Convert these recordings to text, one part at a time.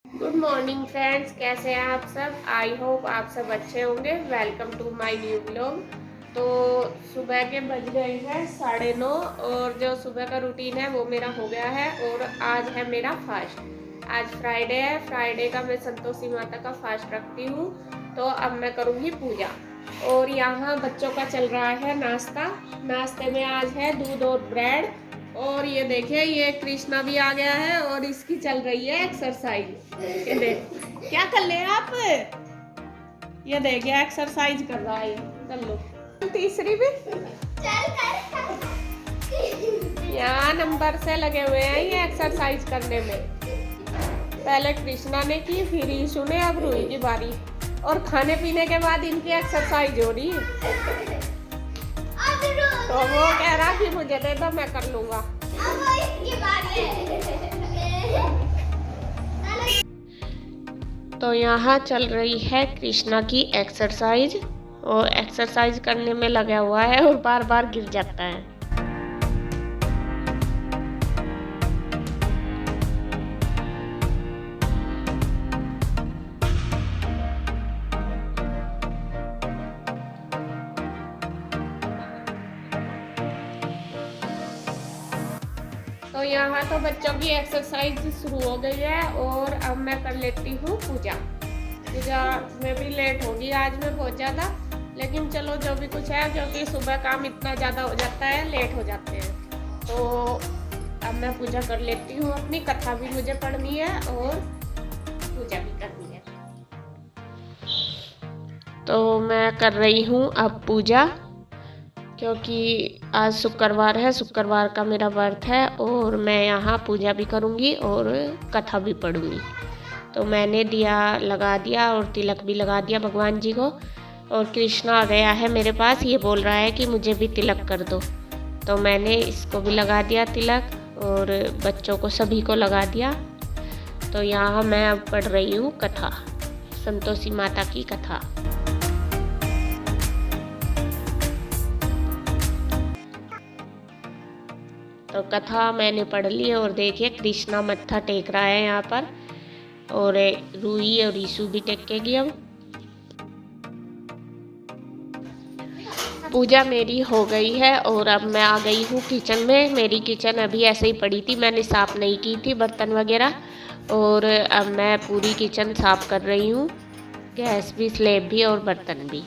Good morning friends, कैसे हैं आप सब। आई होप आप सब अच्छे होंगे। Welcome to my new blog. तो सुबह के बज गए हैं 9:30 और जो सुबह का रूटीन है वो मेरा हो गया है। और आज है मेरा फास्ट। आज फ्राइडे है। फ्राइडे का मैं संतोषी माता का फास्ट रखती हूँ। तो अब मैं करूँगी पूजा। और यहाँ बच्चों का चल रहा है नाश्ता। नाश्ते में आज है दूध और ब्रेड। और ये देखिए, ये कृष्णा भी आ गया है और इसकी चल रही है एक्सरसाइज। ये देख, क्या कर ले आप। ये देखिए एक्सरसाइज कर रहा है। कर लो तीसरी भी। यहाँ नंबर से लगे हुए हैं ये एक्सरसाइज करने में। पहले कृष्णा ने की, फिर ईशु ने, अब रूही की बारी। और खाने पीने के बाद इनकी एक्सरसाइज हो रही है। तो वो कह रहा कि मुझे दे दो, मैं कर लूंगा। तो यहाँ चल रही है कृष्णा की एक्सरसाइज। और एक्सरसाइज करने में लगा हुआ है और बार बार गिर जाता है। तो यहाँ तो बच्चों की एक्सरसाइज शुरू हो गई है और अब मैं कर लेती हूँ पूजा। पूजा में भी लेट होगी आज मैं बहुत ज़्यादा, लेकिन चलो जो भी कुछ है, क्योंकि सुबह काम इतना ज़्यादा हो जाता है, लेट हो जाते हैं। तो अब मैं पूजा कर लेती हूँ। अपनी कथा भी मुझे पढ़नी है और पूजा भी करनी है। तो मैं कर रही हूँ अब पूजा, क्योंकि आज शुक्रवार है। शुक्रवार का मेरा व्रत है और मैं यहाँ पूजा भी करूँगी और कथा भी पढ़ूँगी। तो मैंने दिया लगा दिया और तिलक भी लगा दिया भगवान जी को। और कृष्णा आ गया है मेरे पास, ये बोल रहा है कि मुझे भी तिलक कर दो। तो मैंने इसको भी लगा दिया तिलक और बच्चों को सभी को लगा दिया। तो यहाँ मैं अब पढ़ रही हूँ कथा, संतोषी माता की कथा। तो कथा मैंने पढ़ ली और देखिए कृष्णा मत्था टेक रहा है यहाँ पर, और रूही और ईशु भी टेकेगी। अब पूजा मेरी हो गई है और अब मैं आ गई हूँ किचन में। मेरी किचन अभी ऐसे ही पड़ी थी, मैंने साफ़ नहीं की थी बर्तन वगैरह। और अब मैं पूरी किचन साफ़ कर रही हूँ, गैस भी, स्लेब भी और बर्तन भी।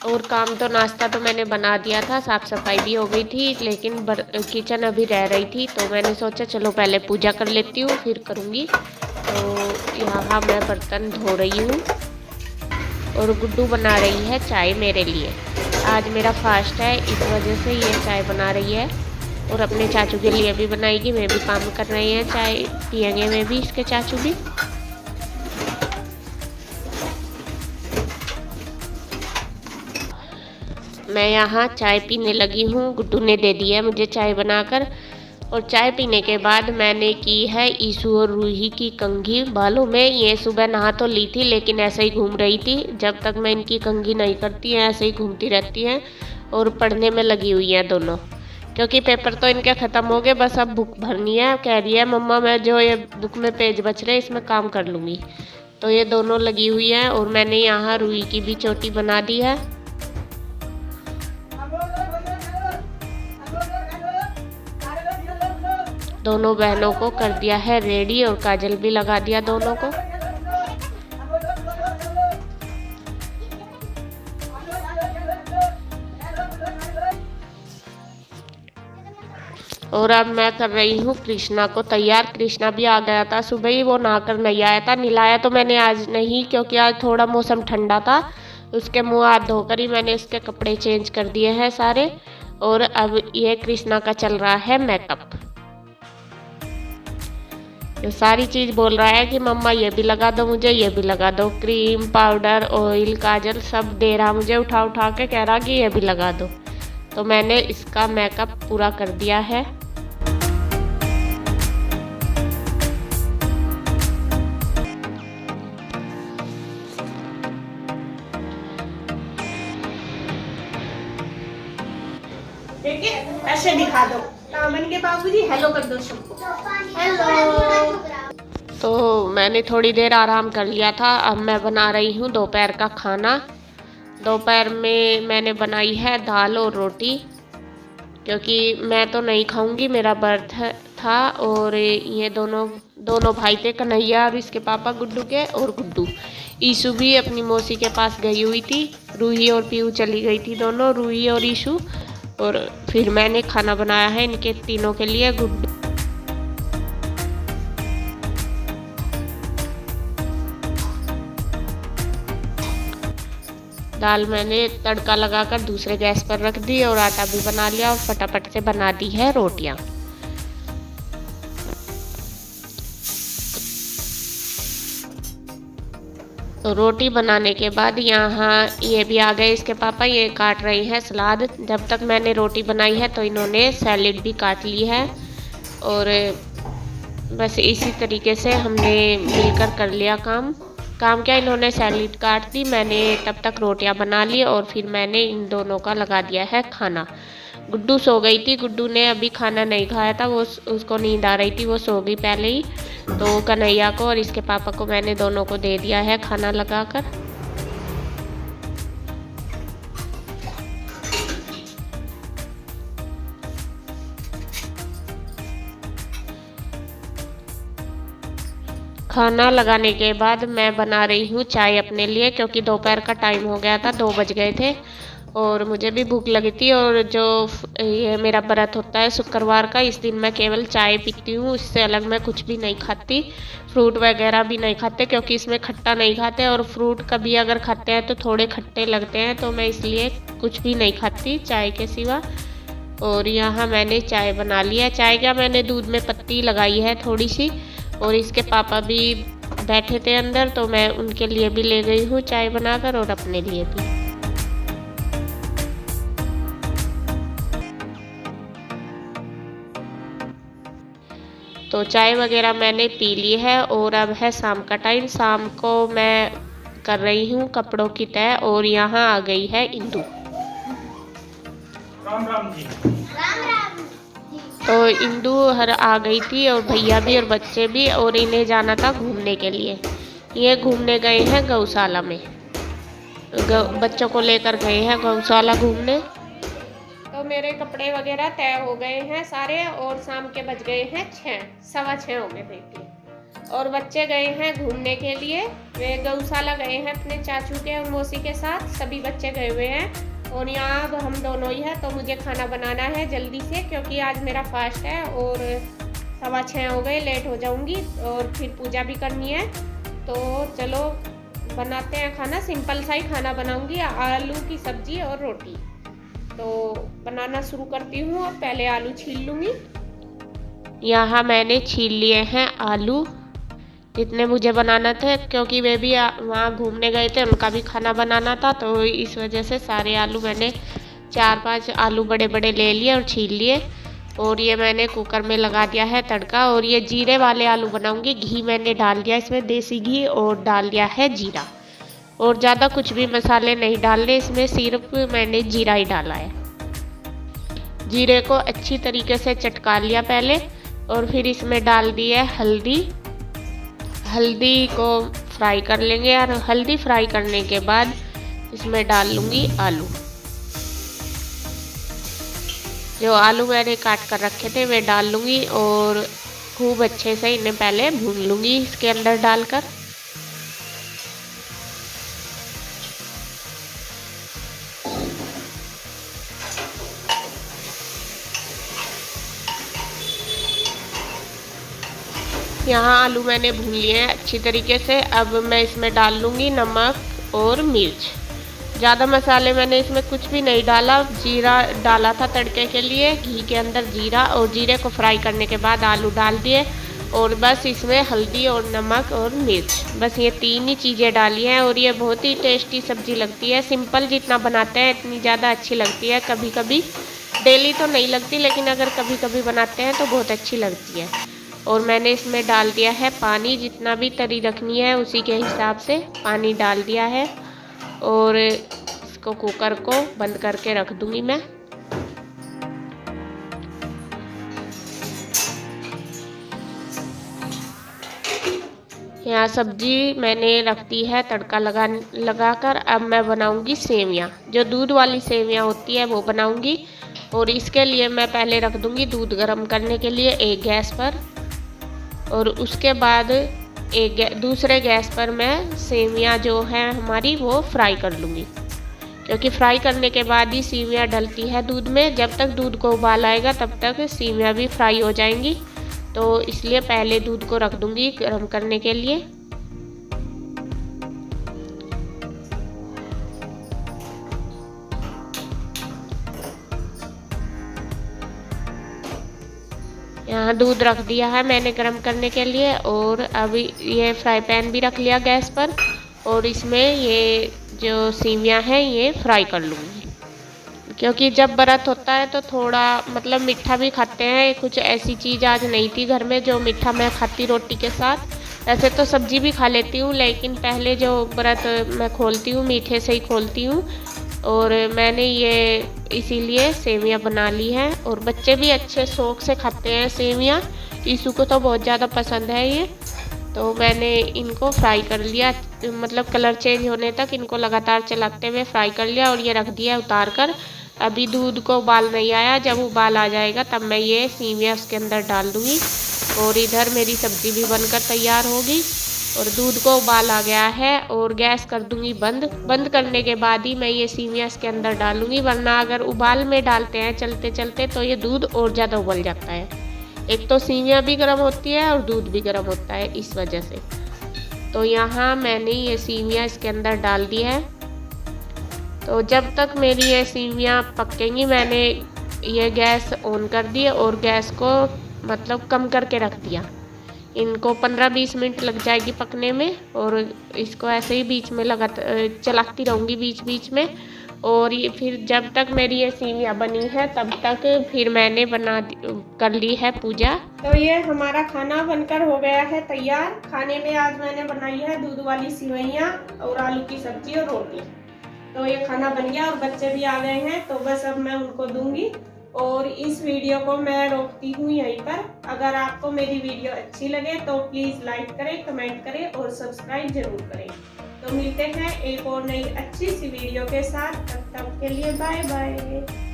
और काम तो नाश्ता तो मैंने बना दिया था, साफ़ सफाई भी हो गई थी, लेकिन किचन अभी रह रही थी। तो मैंने सोचा चलो पहले पूजा कर लेती हूँ फिर करूँगी। तो यहाँ मैं बर्तन धो रही हूँ और गुड्डू बना रही है चाय मेरे लिए। आज मेरा फास्ट है, इस वजह से ये चाय बना रही है। और अपने चाचू के लिए भी बनाएगी। मैं भी काम कर रही हैं, चाय पियेंगे मैं भी, इसके चाचू भी। मैं यहाँ चाय पीने लगी हूँ, गुड्डू ने दे दी है मुझे चाय बनाकर। और चाय पीने के बाद मैंने की है ईशु और रूही की कंघी बालों में। ये सुबह नहा तो ली थी, लेकिन ऐसे ही घूम रही थी। जब तक मैं इनकी कंघी नहीं करती हैं ऐसे ही घूमती रहती हैं और पढ़ने में लगी हुई हैं दोनों। क्योंकि पेपर तो इनके ख़त्म हो गए, बस अब बुक भरनी है। कह रही है मम्मा मैं जो ये बुक में पेज बच रहे इसमें काम कर लूँगी। तो ये दोनों लगी हुई हैं। और मैंने यहाँ रूही की भी चोटी बना दी है। दोनों बहनों को कर दिया है रेडी और काजल भी लगा दिया दोनों को। और अब मैं कर रही हूँ कृष्णा को तैयार। कृष्णा भी आ गया था सुबह ही, वो नहाकर नहीं आया था। नहलाया तो मैंने आज नहीं, क्योंकि आज थोड़ा मौसम ठंडा था। उसके मुंह हाथ धोकर ही मैंने इसके कपड़े चेंज कर दिए हैं सारे। और अब ये कृष्णा का चल रहा है मेकअप। ये सारी चीज़ बोल रहा है कि मम्मा ये भी लगा दो मुझे, ये भी लगा दो। क्रीम, पाउडर, ऑयल, काजल सब दे रहा मुझे उठा उठा के, कह रहा कि ये भी लगा दो। तो मैंने इसका मेकअप पूरा कर दिया है। देखिए ऐसे दिखा दो, तामन के बाबूजी हेलो कर दो सबको। हेलो। तो मैंने थोड़ी देर आराम कर लिया था। अब मैं बना रही हूँ दोपहर का खाना। दोपहर में मैंने बनाई है दाल और रोटी, क्योंकि मैं तो नहीं खाऊंगी, मेरा व्रत था। और ये दोनों भाई थे, कन्हैया और इसके पापा गुड्डू के, और गुड्डू। ईशु भी अपनी मौसी के पास गई हुई थी। रूही और पीहू चली गई थी दोनों, रूही और ईशु। और फिर मैंने खाना बनाया है इनके तीनों के लिए। गुड्डू दाल मैंने तड़का लगाकर दूसरे गैस पर रख दी और आटा भी बना लिया और फटाफट से बना दी है रोटियां। तो रोटी बनाने के बाद यहाँ ये भी आ गए इसके पापा, ये काट रहे हैं सलाद। जब तक मैंने रोटी बनाई है तो इन्होंने सैलेड भी काट ली है। और बस इसी तरीके से हमने मिलकर कर लिया काम क्या, इन्होंने सैलेड काट दी, मैंने तब तक रोटियां बना ली और फिर मैंने इन दोनों का लगा दिया है खाना। गुड्डू सो गई थी, गुड्डू ने अभी खाना नहीं खाया था, वो उसको नींद आ रही थी, वो सो गई पहले ही। तो कन्हैया को और इसके पापा को मैंने दोनों को दे दिया है खाना लगाकर। खाना लगाने के बाद मैं बना रही हूँ चाय अपने लिए, क्योंकि दोपहर का टाइम हो गया था, 2 बज गए थे और मुझे भी भूख लगी थी। और जो ये मेरा व्रत होता है शुक्रवार का, इस दिन मैं केवल चाय पीती हूँ, इससे अलग मैं कुछ भी नहीं खाती। फ्रूट वगैरह भी नहीं खाते, क्योंकि इसमें खट्टा नहीं खाते, और फ्रूट कभी अगर खाते हैं तो थोड़े खट्टे लगते हैं, तो मैं इसलिए कुछ भी नहीं खाती चाय के सिवा। और यहाँ मैंने चाय बना ली है। चाय का मैंने दूध में पत्ती लगाई है थोड़ी सी, और इसके पापा भी बैठे थे अंदर, तो मैं उनके लिए भी ले गई हूँ चाय बनाकर और अपने लिए भी। तो चाय वगैरह मैंने पी ली है और अब है शाम का टाइम। शाम को मैं कर रही हूँ कपड़ों की तय, और यहाँ आ गई है इंदु। राम राम जी। तो इंदु हर आ गई थी, और भैया भी और बच्चे भी, और इन्हें जाना था घूमने के लिए। ये घूमने गए हैं गौशाला में, बच्चों को लेकर गए हैं गौशाला घूमने। तो मेरे कपड़े वगैरह तय हो गए हैं सारे, और शाम के बज गए हैं 6, 6:15 हो गए थे। और बच्चे गए हैं घूमने के लिए, वे गौशाला गए हैं अपने चाचू के और मौसी के साथ, सभी बच्चे गए हुए हैं। और यहाँ अब हम दोनों ही हैं, तो मुझे खाना बनाना है जल्दी से, क्योंकि आज मेरा फास्ट है और 6:15 हो गए, लेट हो जाऊंगी और फिर पूजा भी करनी है। तो चलो बनाते हैं खाना। सिंपल सा ही खाना बनाऊंगी, आलू की सब्जी और रोटी। तो बनाना शुरू करती हूँ। और पहले आलू छील लूँगी। यहाँ मैंने छील लिए हैं आलू, जितने मुझे बनाना थे, क्योंकि वे भी वहाँ घूमने गए थे, उनका भी खाना बनाना था, तो इस वजह से सारे आलू मैंने 4-5 आलू बड़े बड़े ले लिए और छील लिए। और ये मैंने कुकर में लगा दिया है तड़का, और ये जीरे वाले आलू बनाऊंगी। घी मैंने डाल दिया इसमें, देसी घी, और डाल दिया है जीरा। और ज़्यादा कुछ भी मसाले नहीं डालने इसमें, सिर्फ मैंने जीरा ही डाला है। जीरे को अच्छी तरीके से चटका लिया पहले, और फिर इसमें डाल दी है हल्दी। हल्दी को फ्राई कर लेंगे, और हल्दी फ्राई करने के बाद इसमें डाल लूँगी आलू। जो आलू मैंने काट कर रखे थे वे डाल लूँगी, और खूब अच्छे से इन्हें पहले भून लूँगी इसके अंदर डालकर। यहाँ आलू मैंने भून लिए हैं अच्छी तरीके से। अब मैं इसमें डाल लूँगी नमक और मिर्च। ज़्यादा मसाले मैंने इसमें कुछ भी नहीं डाला। जीरा डाला था तड़के के लिए, घी के अंदर जीरा, और जीरे को फ्राई करने के बाद आलू डाल दिए, और बस इसमें हल्दी और नमक और मिर्च, बस ये 3 ही चीज़ें डाली हैं। और ये बहुत ही टेस्टी सब्ज़ी लगती है। सिंपल जितना बनाते हैं इतनी ज़्यादा अच्छी लगती है। कभी कभी, डेली तो नहीं लगती, लेकिन अगर कभी कभी बनाते हैं तो बहुत अच्छी लगती है। और मैंने इसमें डाल दिया है पानी, जितना भी तरी रखनी है उसी के हिसाब से पानी डाल दिया है। और इसको कुकर को बंद करके रख दूंगी मैं। यहाँ सब्जी मैंने रख दी है तड़का लगाकर। अब मैं बनाऊंगी सेवियाँ, जो दूध वाली सेवियाँ होती है वो बनाऊंगी। और इसके लिए मैं पहले रख दूंगी दूध गर्म करने के लिए एक गैस पर, और उसके बाद दूसरे गैस पर मैं सेवियाँ जो है हमारी वो फ्राई कर लूँगी, क्योंकि फ्राई करने के बाद ही सेवियाँ डलती है दूध में। जब तक दूध को उबाल आएगा तब तक सेवियाँ भी फ्राई हो जाएंगी, तो इसलिए पहले दूध को रख दूंगी गर्म करने के लिए। यहाँ दूध रख दिया है मैंने गर्म करने के लिए, और अभी ये फ्राई पैन भी रख लिया गैस पर, और इसमें ये जो सेवियाँ हैं ये फ्राई कर लूँगी। क्योंकि जब व्रत होता है तो थोड़ा मतलब मीठा भी खाते हैं। कुछ ऐसी चीज़ आज नहीं थी घर में जो मीठा मैं खाती रोटी के साथ। वैसे तो सब्जी भी खा लेती हूँ, लेकिन पहले जो व्रत मैं खोलती हूँ मीठे से ही खोलती हूँ। और मैंने ये इसीलिए सेवियाँ बना ली हैं, और बच्चे भी अच्छे शौक़ से खाते हैं सेवियाँ। ईशु को तो बहुत ज़्यादा पसंद है ये। तो मैंने इनको फ्राई कर लिया, मतलब कलर चेंज होने तक इनको लगातार चलाते हुए फ्राई कर लिया, और ये रख दिया उतार कर। अभी दूध को उबाल नहीं आया, जब उबाल आ जाएगा तब मैं ये सेवियाँ उसके अंदर डाल दूँगी। और इधर मेरी सब्ज़ी भी बनकर तैयार होगी, और दूध को उबाल आ गया है, और गैस कर दूँगी बंद। बंद करने के बाद ही मैं ये सेवियाँ इसके अंदर डालूँगी, वरना अगर उबाल में डालते हैं चलते चलते तो ये दूध और ज़्यादा उबल जाता है। एक तो सेवियाँ भी गर्म होती है और दूध भी गर्म होता है, इस वजह से। तो यहाँ मैंने ये सेवियाँ इसके अंदर डाल दी है। तो जब तक मेरी ये सेवियाँ पकेंगी, मैंने ये गैस ऑन कर दी और गैस को मतलब कम करके रख दिया। इनको 15-20 मिनट लग जाएगी पकने में, और इसको ऐसे ही बीच में चलाती रहूँगी बीच बीच में। और ये फिर जब तक मेरी ये सेवियाँ बनी है तब तक फिर मैंने कर ली है पूजा। तो ये हमारा खाना बनकर हो गया है तैयार। खाने में आज मैंने बनाई है दूध वाली सेवइयाँ और आलू की सब्जी और रोटी। तो ये खाना बन गया और बच्चे भी आ गए हैं, तो बस अब मैं उनको दूंगी। और इस वीडियो को मैं रोकती हूँ यहीं पर। अगर आपको मेरी वीडियो अच्छी लगे तो प्लीज़ लाइक करें, कमेंट करें और सब्सक्राइब जरूर करें। तो मिलते हैं एक और नई अच्छी सी वीडियो के साथ। तब तक के लिए बाय बाय।